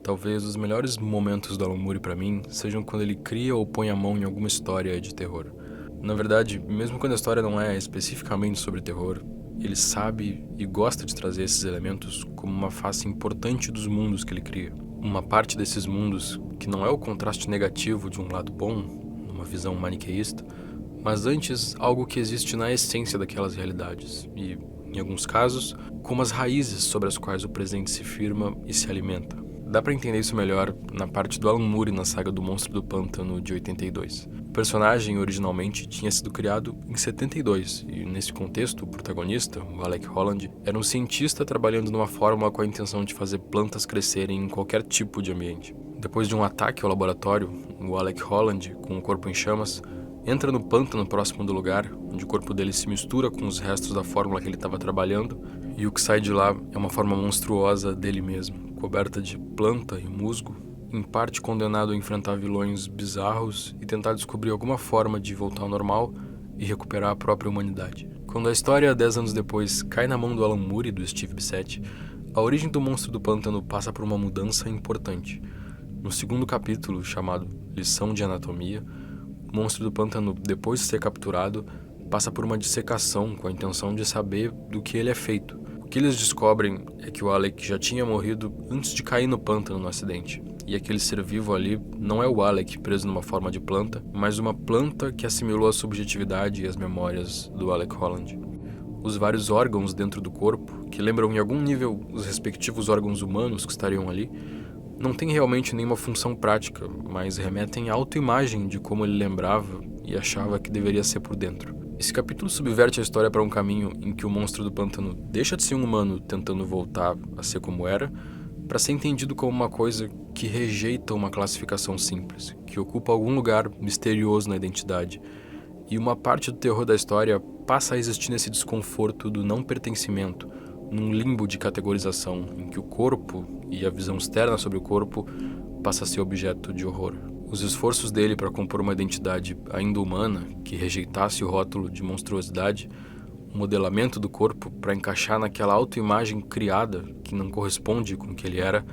Talvez os melhores momentos do Alan Moore pra mim sejam quando ele cria ou põe a mão em alguma história de terror. Na verdade, mesmo quando a história não é especificamente sobre terror, ele sabe e gosta de trazer esses elementos como uma face importante dos mundos que ele cria. Uma parte desses mundos que não é o contraste negativo de um lado bom, numa visão maniqueísta, mas antes algo que existe na essência daquelas realidades e, em alguns casos, como as raízes sobre as quais o presente se firma e se alimenta. Dá pra entender isso melhor na parte do Alan Moore na saga do Monstro do Pântano de 82. O personagem originalmente tinha sido criado em 72 e, nesse contexto, o protagonista, o Alec Holland, era um cientista trabalhando numa fórmula com a intenção de fazer plantas crescerem em qualquer tipo de ambiente. Depois de um ataque ao laboratório, o Alec Holland, com o corpo em chamas, entra no pântano próximo do lugar, onde o corpo dele se mistura com os restos da fórmula que ele estava trabalhando, e o que sai de lá é uma forma monstruosa dele mesmo, coberta de planta e musgo, em parte condenado a enfrentar vilões bizarros e tentar descobrir alguma forma de voltar ao normal e recuperar a própria humanidade. Quando a história, 10 anos depois, cai na mão do Alan Moore e do Steve Bissette, a origem do Monstro do Pântano passa por uma mudança importante. No segundo capítulo, chamado Lição de Anatomia, o Monstro do Pântano, depois de ser capturado, passa por uma dissecação com a intenção de saber do que ele é feito. O que eles descobrem é que o Alec já tinha morrido antes de cair no pântano no acidente. E aquele ser vivo ali não é o Alec preso numa forma de planta, mas uma planta que assimilou a subjetividade e as memórias do Alec Holland. Os vários órgãos dentro do corpo, que lembram em algum nível os respectivos órgãos humanos que estariam ali, não têm realmente nenhuma função prática, mas remetem à autoimagem de como ele lembrava e achava que deveria ser por dentro. Esse capítulo subverte a história para um caminho em que o monstro do pântano deixa de ser um humano tentando voltar a ser como era, para ser entendido como uma coisa que rejeita uma classificação simples, que ocupa algum lugar misterioso na identidade. E uma parte do terror da história passa a existir nesse desconforto do não pertencimento, num limbo de categorização em que o corpo e a visão externa sobre o corpo passa a ser objeto de horror. Os esforços dele para compor uma identidade ainda humana, que rejeitasse o rótulo de monstruosidade, o modelamento do corpo para encaixar naquela autoimagem criada que não corresponde com o que ele era,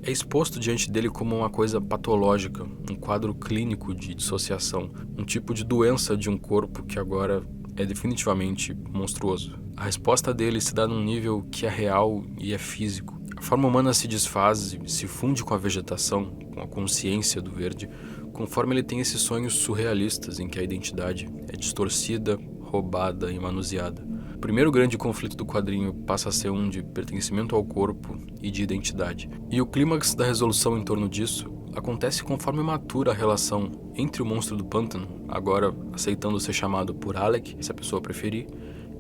é exposto diante dele como uma coisa patológica, um quadro clínico de dissociação, um tipo de doença de um corpo que agora é definitivamente monstruoso. A resposta dele se dá num nível que é real e é físico. A forma humana se desfaz e se funde com a vegetação, com a consciência do verde, conforme ele tem esses sonhos surrealistas em que a identidade é distorcida, roubada e manuseada. O primeiro grande conflito do quadrinho passa a ser um de pertencimento ao corpo e de identidade. E o clímax da resolução em torno disso acontece conforme matura a relação entre o monstro do pântano, agora aceitando ser chamado por Alec, se a pessoa preferir,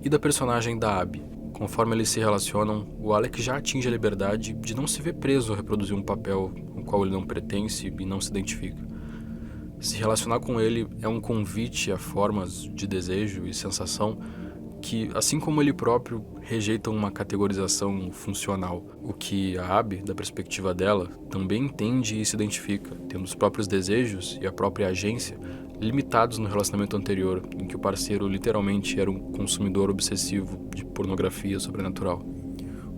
e da personagem da Abby. Conforme eles se relacionam, o Alec já atinge a liberdade de não se ver preso a reproduzir um papel no qual ele não pertence e não se identifica. Se relacionar com ele é um convite a formas de desejo e sensação que, assim como ele próprio, rejeitam uma categorização funcional, o que a Abby, da perspectiva dela, também entende e se identifica, tendo os próprios desejos e a própria agência limitados no relacionamento anterior, em que o parceiro literalmente era um consumidor obsessivo de pornografia sobrenatural.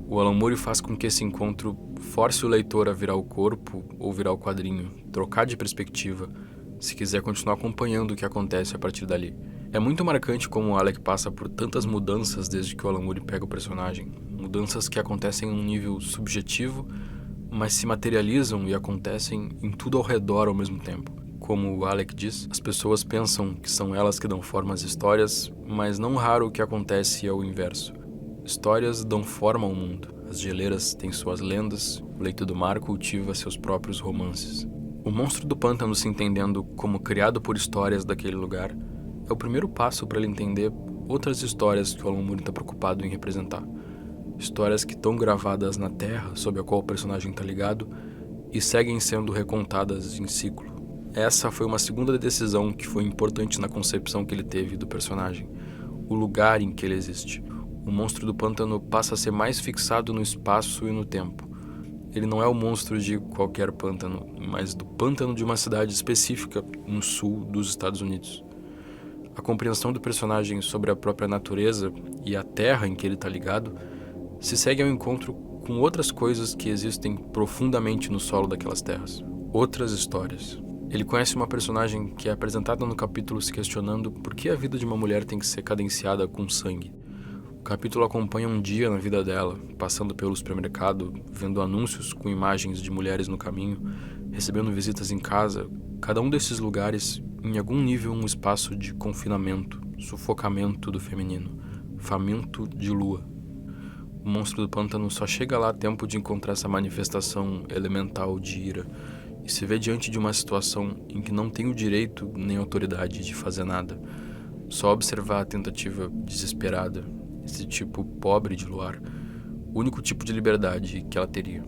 O Alan Moore faz com que esse encontro force o leitor a virar o corpo ou virar o quadrinho, trocar de perspectiva, se quiser continuar acompanhando o que acontece a partir dali. É muito marcante como o Alec passa por tantas mudanças desde que o Alan Moore pega o personagem. Mudanças que acontecem em um nível subjetivo, mas se materializam e acontecem em tudo ao redor ao mesmo tempo. Como o Alec diz, as pessoas pensam que são elas que dão forma às histórias, mas não raro o que acontece é o inverso. Histórias dão forma ao mundo. As geleiras têm suas lendas, o leito do mar cultiva seus próprios romances. O monstro do pântano se entendendo como criado por histórias daquele lugar é o primeiro passo para ele entender outras histórias que o Alan Moore está preocupado em representar. Histórias que estão gravadas na terra, sob a qual o personagem está ligado, e seguem sendo recontadas em ciclo. Essa foi uma segunda decisão que foi importante na concepção que ele teve do personagem, o lugar em que ele existe. O monstro do pântano passa a ser mais fixado no espaço e no tempo. Ele não é o monstro de qualquer pântano, mas do pântano de uma cidade específica no sul dos Estados Unidos. A compreensão do personagem sobre a própria natureza e a terra em que ele está ligado se segue ao encontro com outras coisas que existem profundamente no solo daquelas terras. Outras histórias. Ele conhece uma personagem que é apresentada no capítulo se questionando por que a vida de uma mulher tem que ser cadenciada com sangue. O capítulo acompanha um dia na vida dela, passando pelo supermercado, vendo anúncios com imagens de mulheres no caminho, recebendo visitas em casa, cada um desses lugares, em algum nível, um espaço de confinamento, sufocamento do feminino, faminto de lua. O monstro do pântano só chega lá a tempo de encontrar essa manifestação elemental de ira e se vê diante de uma situação em que não tem o direito nem autoridade de fazer nada, só observar a tentativa desesperada, esse tipo pobre de luar, o único tipo de liberdade que ela teria.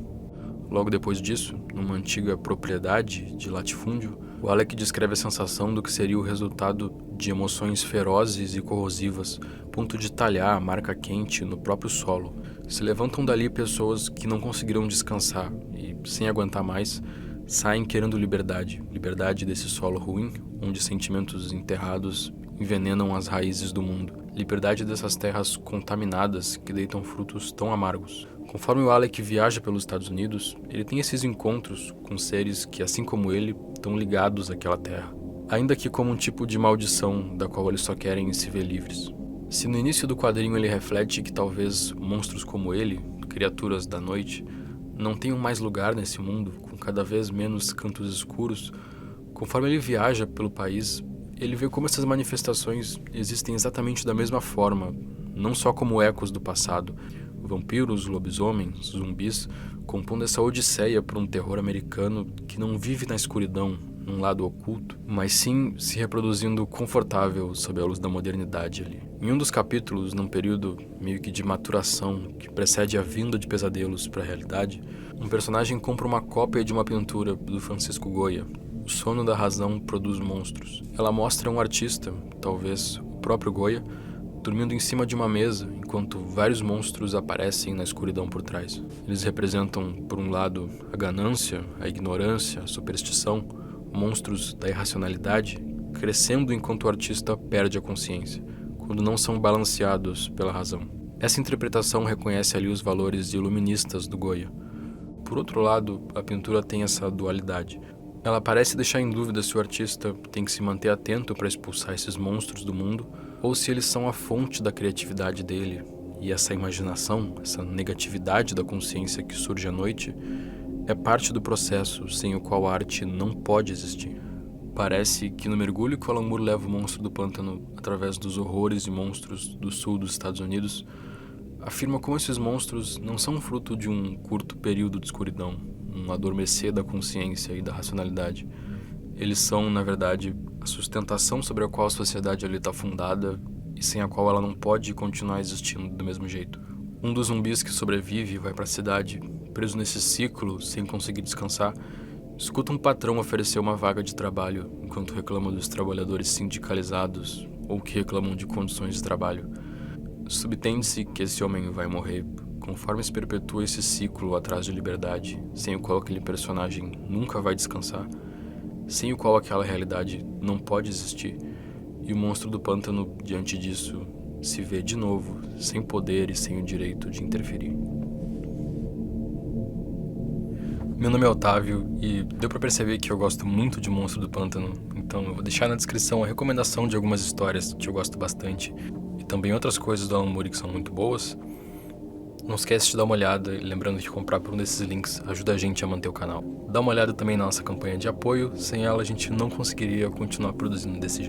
Logo depois disso, numa antiga propriedade de latifúndio, o Alec descreve a sensação do que seria o resultado de emoções ferozes e corrosivas, a ponto de talhar a marca quente no próprio solo. Se levantam dali pessoas que não conseguiram descansar e, sem aguentar mais, saem querendo liberdade, liberdade desse solo ruim, onde sentimentos enterrados envenenam as raízes do mundo, liberdade dessas terras contaminadas que deitam frutos tão amargos. Conforme o Alec viaja pelos Estados Unidos, ele tem esses encontros com seres que, assim como ele, estão ligados àquela terra, ainda que como um tipo de maldição da qual eles só querem se ver livres. Se no início do quadrinho ele reflete que talvez monstros como ele, criaturas da noite, não tenham mais lugar nesse mundo, com cada vez menos cantos escuros, conforme ele viaja pelo país, ele vê como essas manifestações existem exatamente da mesma forma, não só como ecos do passado, vampiros, lobisomens, zumbis, compondo essa odisseia para um terror americano que não vive na escuridão, num lado oculto, mas sim se reproduzindo confortável sob a luz da modernidade ali. Em um dos capítulos, num período meio que de maturação que precede a vinda de pesadelos para a realidade, um personagem compra uma cópia de uma pintura do Francisco Goya, O Sono da Razão Produz Monstros. Ela mostra um artista, talvez o próprio Goya, dormindo em cima de uma mesa, enquanto vários monstros aparecem na escuridão por trás. Eles representam, por um lado, a ganância, a ignorância, a superstição, monstros da irracionalidade, crescendo enquanto o artista perde a consciência, quando não são balanceados pela razão. Essa interpretação reconhece ali os valores iluministas do Goya. Por outro lado, a pintura tem essa dualidade. Ela parece deixar em dúvida se o artista tem que se manter atento para expulsar esses monstros do mundo, ou se eles são a fonte da criatividade dele, e essa imaginação, essa negatividade da consciência que surge à noite, é parte do processo sem o qual a arte não pode existir. Parece que no mergulho que o Alan Moore leva o monstro do pântano através dos horrores e monstros do sul dos Estados Unidos, afirma como esses monstros não são fruto de um curto período de escuridão, um adormecer da consciência e da racionalidade. Eles são, na verdade, a sustentação sobre a qual a sociedade ali está fundada e sem a qual ela não pode continuar existindo do mesmo jeito. Um dos zumbis que sobrevive e vai para a cidade, preso nesse ciclo, sem conseguir descansar, escuta um patrão oferecer uma vaga de trabalho enquanto reclama dos trabalhadores sindicalizados ou que reclamam de condições de trabalho. Subtende-se que esse homem vai morrer conforme se perpetua esse ciclo atrás de liberdade, sem o qual aquele personagem nunca vai descansar, sem o qual aquela realidade não pode existir, e o monstro do pântano, diante disso, se vê de novo, sem poder e sem o direito de interferir. Meu nome é Otávio e deu pra perceber que eu gosto muito de Monstro do Pântano, então eu vou deixar na descrição a recomendação de algumas histórias que eu gosto bastante e também outras coisas do Alan Moore que são muito boas. Não esquece de dar uma olhada e lembrando que comprar por um desses links ajuda a gente a manter o canal. Dá uma olhada também na nossa campanha de apoio, sem ela a gente não conseguiria continuar produzindo desse jeito.